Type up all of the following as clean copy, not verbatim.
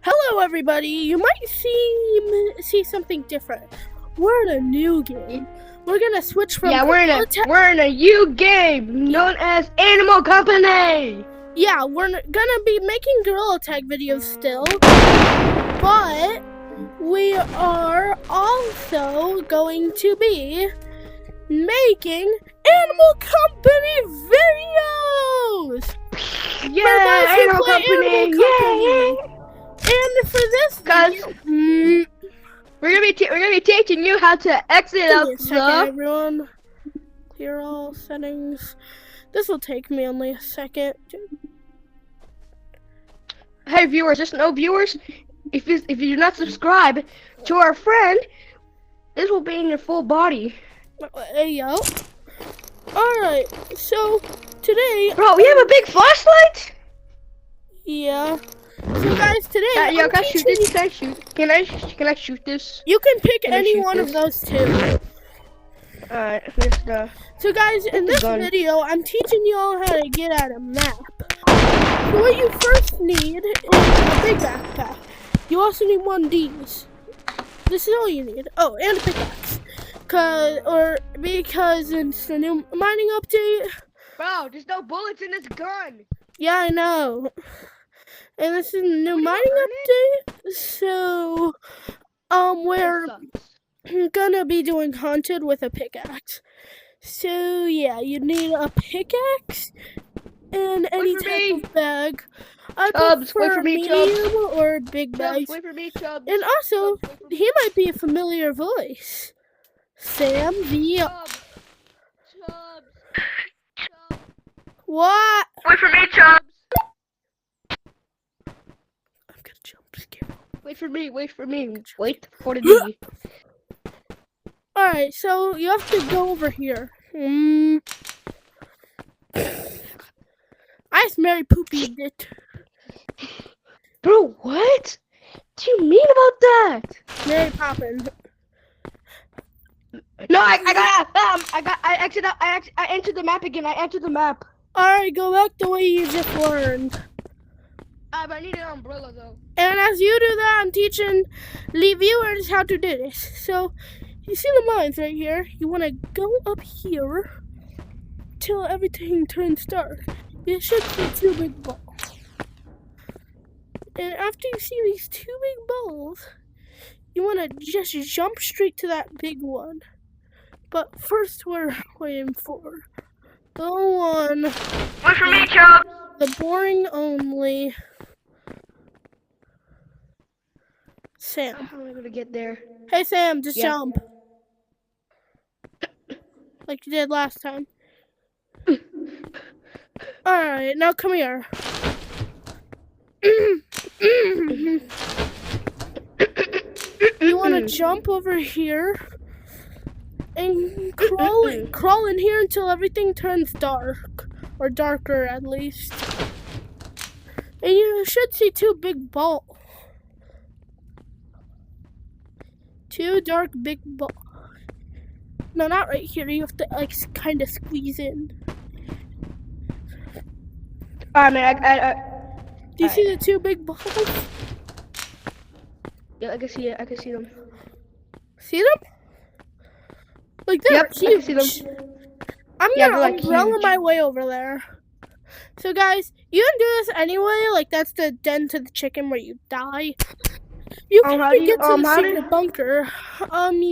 Hello, everybody. You might see something different. We're in a new game. We're gonna switch from we're in a new game known as Animal Company. Yeah, we're gonna be making Gorilla Tag videos still, but we are also going to be making Animal Company videos. Yeah, Animal Company. Yay! And for this video, we're gonna be teaching you how to exit out the. Everyone, clear all settings. This will take me only a second. Hey viewers, just know viewers, if you do not subscribe to our friend, this will be in your full body. Hey yo. Alright, so today, bro, we have a big flashlight. Yeah. So guys, today yo, can I shoot this? Can I shoot this? You can pick any one of those two. Alright, so guys, in this video, I'm teaching you all how to get out a map. So what you first need is a big backpack. You also need one of these. This is all you need. Oh, and a pickaxe. Because it's the new mining update. Bro, there's no bullets in this gun. Yeah, I know. And this is a new mining update. So, we're gonna be doing Haunted with a pickaxe. So, yeah, you need a pickaxe and any type of bag. I prefer medium or big bags. Wait for me, Chubbs. And also, he might be a familiar voice. Sam V. Chubbs. What? Wait for me, Chubbs. I'm gonna jump scare. Wait for me. Wait for me. Alright, so you have to go over here. I Mary Poopy it. Bro, what? What do you mean about that? Mary Poppins. No, I entered the map again. I entered the map. Alright, go back the way you just learned. But I need an umbrella though. And as you do that, I'm teaching the viewers how to do this. So, you see the mines right here? You want to go up here till everything turns dark. You should see two big balls. And after you see these two big balls, you want to just jump straight to that big one. But first, we're waiting for the one. Wait for me, Chubbs. The boring only. Sam. How am I gonna get there? Hey Sam, just jump. Like you did last time. Alright, now come here. You want to jump over here and crawl in here until everything turns dark, or darker at least. And you should see two big balls. Two dark big balls. No, not right here. You have to like kind of squeeze in. I mean, Do you see the two big balls? Yeah, I can see it. I can see them. See them? Like they're huge. I can see them. I'm gonna umbrella my way over there. So guys, you can do this anyway. Like that's the den to the chicken where you die. You can get to the secret bunker. How do we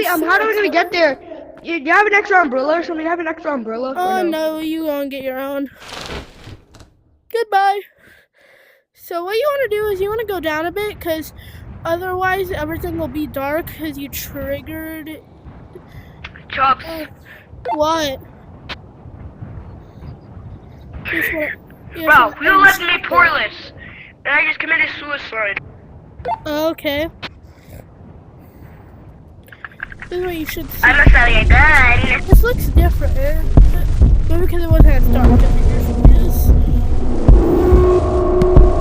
gonna get there? Do you have an extra umbrella or something? You have an extra umbrella? Oh no, you go and get your own. Goodbye. So what you want to do is you want to go down a bit, because otherwise everything will be dark because you triggered. Chubbs. What? Bro, you left me poorless, and I just committed suicide. Okay. This is what you should see. I'm sorry, I died. This looks different. Maybe because it wasn't as dark as it usually is.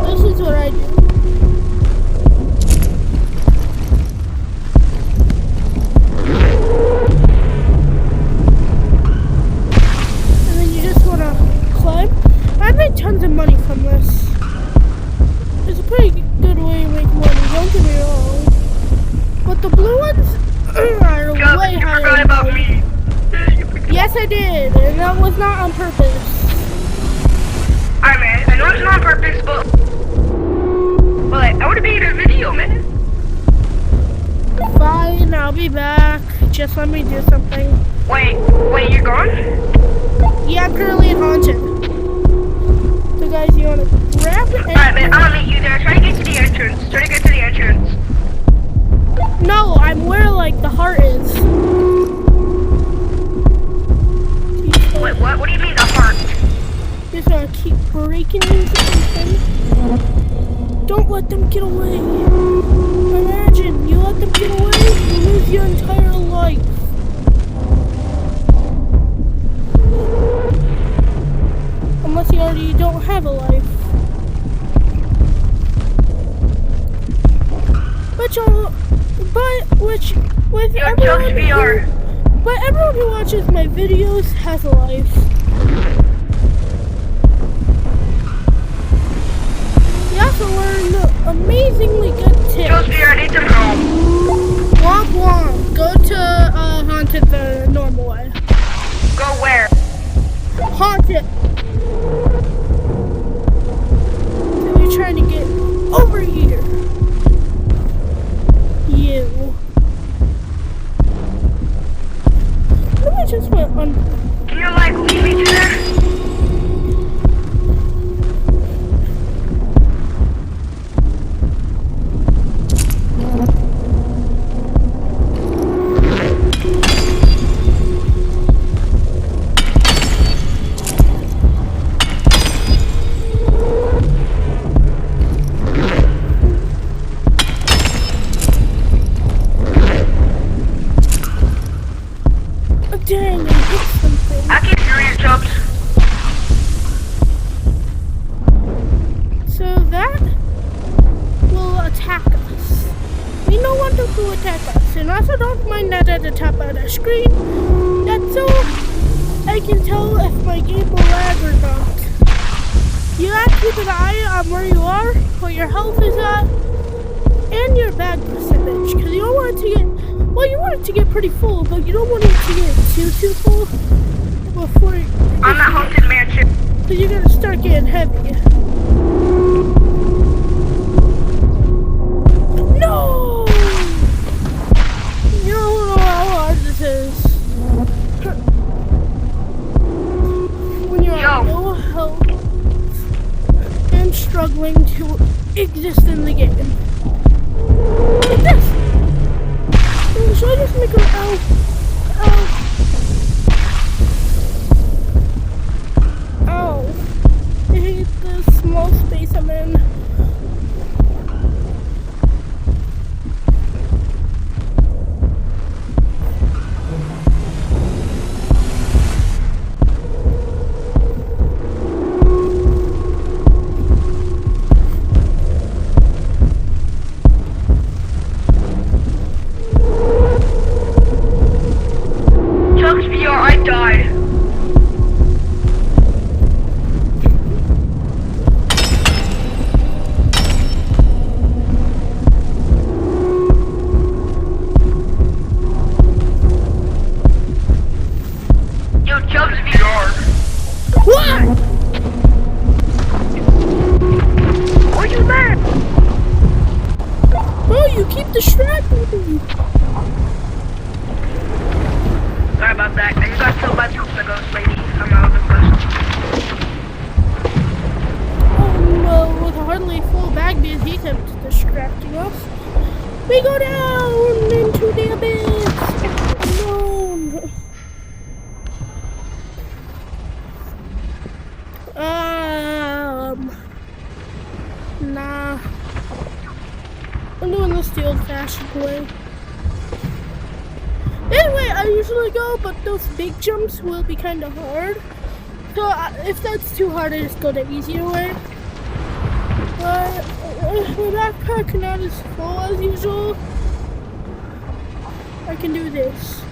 This is what I do. And then you just want to climb. I made tons of money from this. It's a pretty good way But the blue ones are Chubbs, way you higher. forgot about me. Yes, I did, and that was not on purpose. Alright, man. I know it's not on purpose, but I would have made a video, man. Fine, I'll be back. Just let me do something. Wait, you're gone? Yeah, I'm currently in Haunted. So guys, you wanna grab it? Alright, man. I'm gonna meet you there. Try to get to the entrance. No, I'm where like the heart is. Wait, what? What do you mean the heart? Just gonna keep breaking these things. Don't let them get away. Imagine you let them get away, you lose your entire life. Unless you already don't have a life. With everyone who watches my videos has a life. You also learn amazingly good tips. Joe's VR, I need to go. Womp womp. Go to Haunted the normal way. Go where? Haunted. So you're trying to get over here. You. What if I just went on? Can you like lead me to there? Dang, I hit something. I can hear you, Chubbs. So that will attack us. We know what to attack us. And also don't mind that at the top of the screen. That's so I can tell if my game will lag or not. You gotta keep an eye on where you are, what your health is at, and your bag percentage. Because you don't want it to get, well, you want it to get pretty full, but you don't want it to get too full before you, I'm at Haunted Mansion. so you're gonna start getting heavy. No! You don't know how hard this is. When you're on low health and struggling to exist in the game. Look at this! Should I just make her ow? Ow. I hate the small space I'm in. Chubbs VR, I died. Yo, Chubbs VR. What? Why are you mad? Oh, you keep distracting me. Sorry about that. I just got killed by the ghost lady. I'm out of the question. Oh no, with hardly full bag because he kept distracting us. We go down into the abyss. Alone. Nah. I'm doing this the old-fashioned way. Anyway, I usually go, but those big jumps will be kind of hard. So if that's too hard, I just go the easier way. But my backpack not as full as usual. I can do this.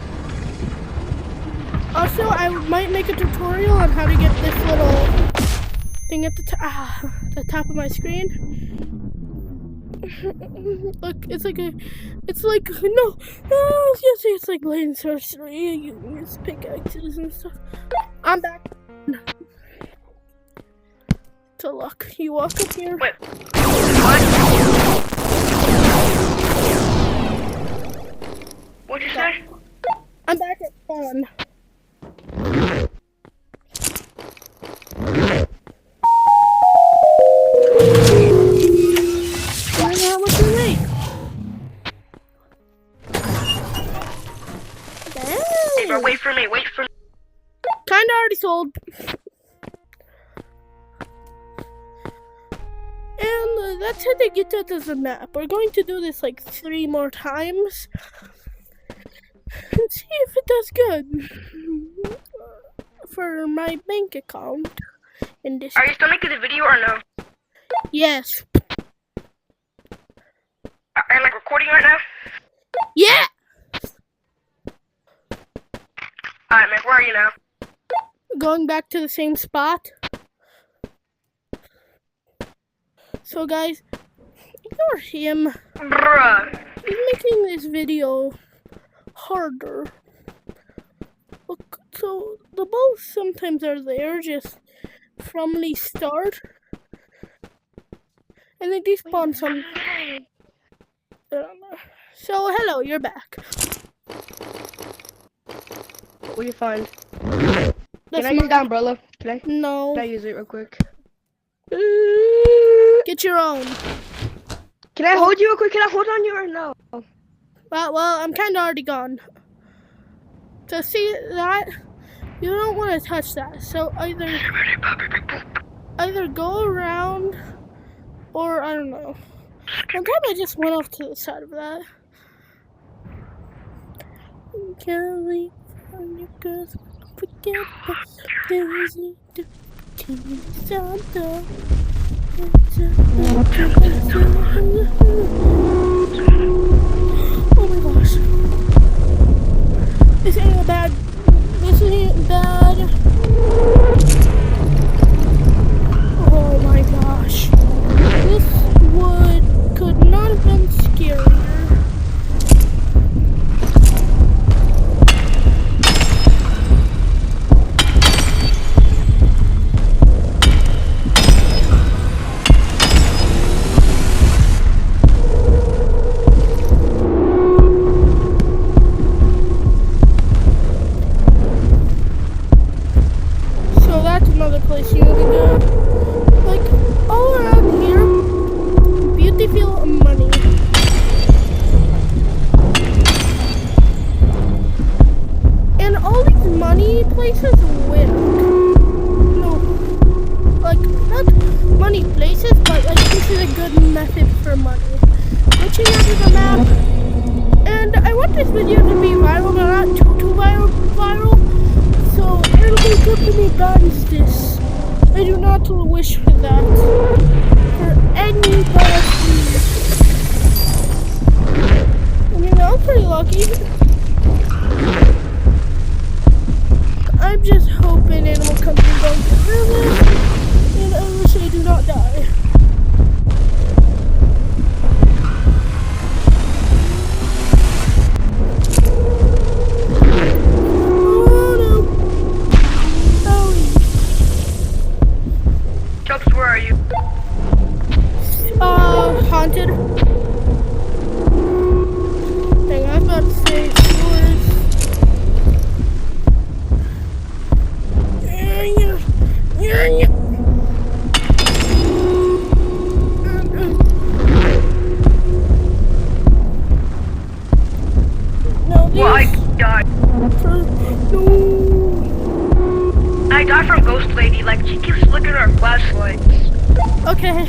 Also, I might make a tutorial on how to get this little thing at the top of my screen. Look, it's like no, yes, it's like blade sorcery. You use pickaxes and stuff. I'm back. To luck, you walk up here. Wait. What? What'd you say? I'm back at spawn. How much you make? Hey, bro, wait for me. Wait for me. Kinda already sold. And that's how they get out of the map. We're going to do this like 3 more times. And see if it does good. For my bank account. In this. Are you still making the video or no? Yes. Are you like recording right now? Yeah! Alright, man, where are you now? Going back to the same spot. So guys, ignore him. Bruh. He's making this video harder. Look, so the balls sometimes are there just from the start. And they despawn some. So hello, you're back. What do you find? That's Can I use the umbrella? Can No. I use it real quick? Get your own. Can I hold you real quick? Can I hold on you or no? Well, I'm kind of already gone. So see that? You don't want to touch that. So either go around or I don't know. One time I just went off to the side of that. California girls, forget about Daisy, King Santa. Oh my gosh. This ain't bad. This ain't bad. Oh my gosh. This wood could not have been scarier. So that's another place you need to go. Like, all around here, beautiful money. And all these money places work. No, like, not money places, but like, this is a good method for money. Switching out of the map. And I want this video to be viral, but not too viral. So it'll be good for me guys this. I do not wish for that. For anybody. I mean, I'm pretty lucky. I'm just hoping Animal Company don't get rid of it. And I wish I do not die. Chubbs, where are you? Haunted. Dang, I was about to say yours. No, Well, I these died. no. I died from Ghost Lady. Like, she keeps flicking her flashlights. Okay.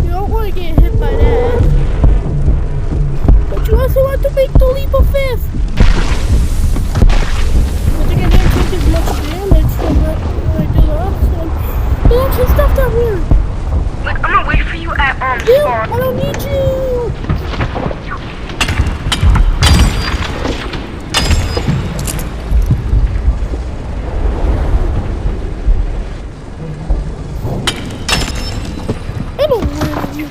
You don't want to get hit by that. But you also want to make the leap of faith. I think I didn't take as much damage from that I did last time. There's actually stuff down here. Like, I'm gonna wait for you at Dude, spawn. I don't need you. I don't want you.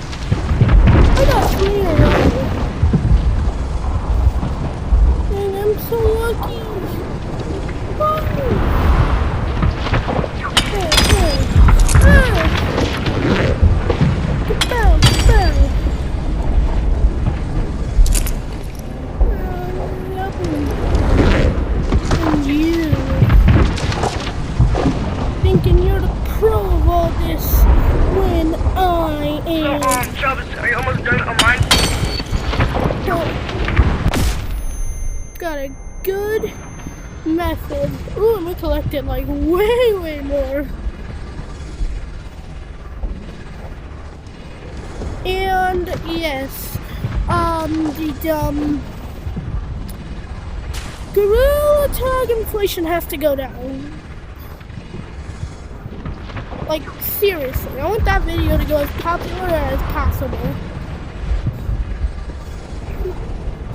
Chubbs, are you almost done on mine? Got a good method. Ooh, and we collected like way more. And yes, the Gorilla Tag inflation has to go down. Like seriously, I want that video to go as popular as possible.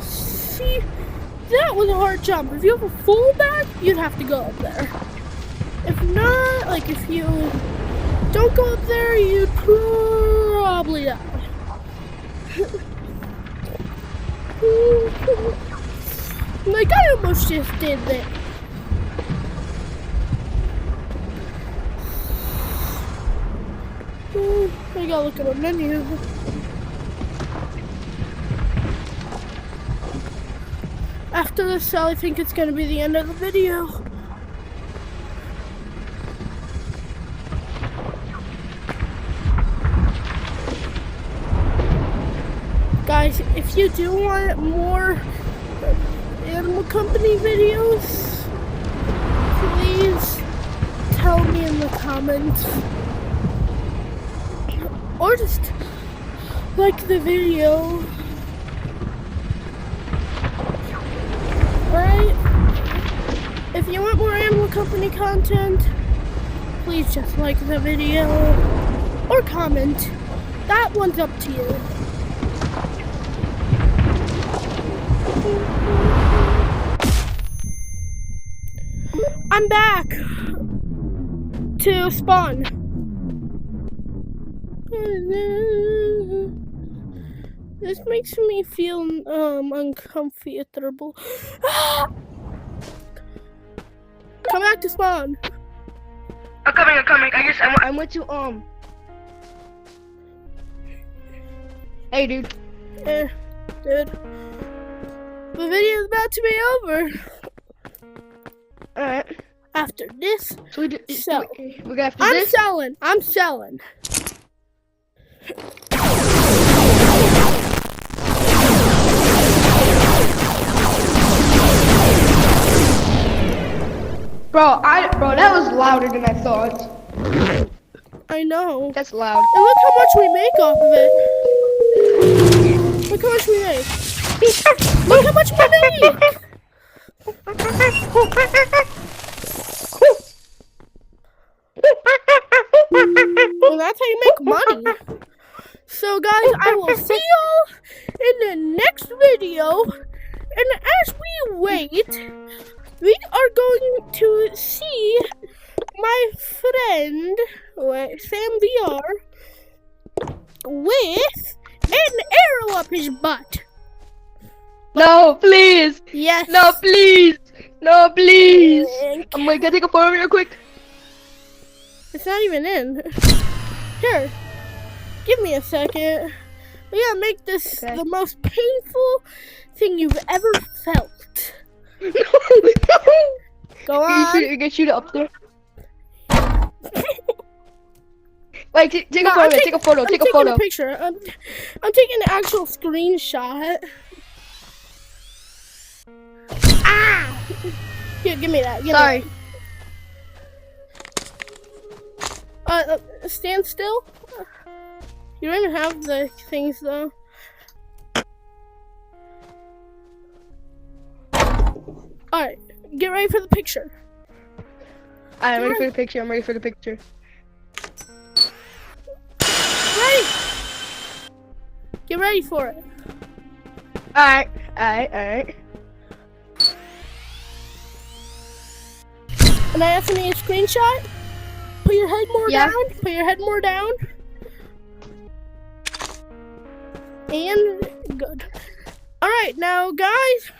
See, that was a hard jump. If you have a fullback, you'd have to go up there. If not, like if you don't go up there, you'd probably die. Like I almost just did that. I gotta look at our menu. After this, I think it's gonna be the end of the video. Guys, if you do want more Animal Company videos, please tell me in the comments. Or just like the video. Right? If you want more Animal Company content, please just like the video or comment. That one's up to you. I'm back to spawn. This makes me feel uncomfortable. Come back to spawn. I'm coming. I guess I went to Hey, dude. Dude. The video's about to be over. Alright. After this, So we got after I'm this. selling. Bro, that was louder than I thought. I know. That's loud. And look how much we make off of it. Look how much we make. Look how much we make. Well, that's how you make money. So guys, I will see y'all in the next video. And as we wait, we are going to see my friend Sam VR with an arrow up his butt. No, please. Yes. No, please. No, please. I'm gonna take a photo real quick. It's not even in. Here. Give me a second. We gotta make this the most painful thing you've ever felt. Go on. You can shoot it up there. Like, take a photo. Take a photo. I'm Take a taking photo. a picture. I'm taking an actual screenshot. Ah! Here, give me that. Sorry. Stand still. You don't even have the things though. Alright, get ready for the picture. I'm ready for the picture. I'm ready for the picture. Ready! Get ready for it. Alright. And I also need a screenshot. Put your head more down. Put your head more down. And good. Alright, now guys,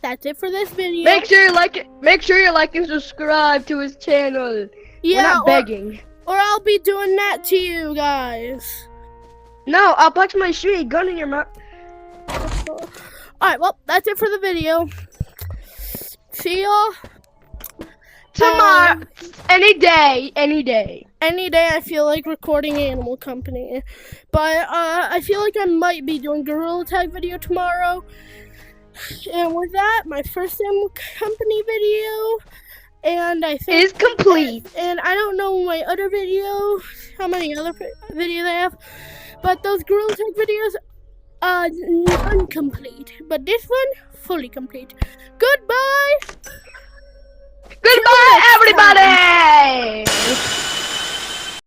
that's it for this video. Make sure you like it. Make sure you like and subscribe to his channel. Yeah, We're not begging. Or I'll be doing that to you guys. No, I'll punch my straight gun in your mouth. Alright, well, that's it for the video. See y'all Tomorrow. Any day. any day I feel like recording Animal Company. But I feel like I might be doing Gorilla Tag video tomorrow. And with that, my first Animal Company video, and I think Is complete. And I don't know my other video, how many other videos I have, but those Gorilla Tag videos are incomplete. But this one, fully complete. Goodbye! Goodbye, everybody!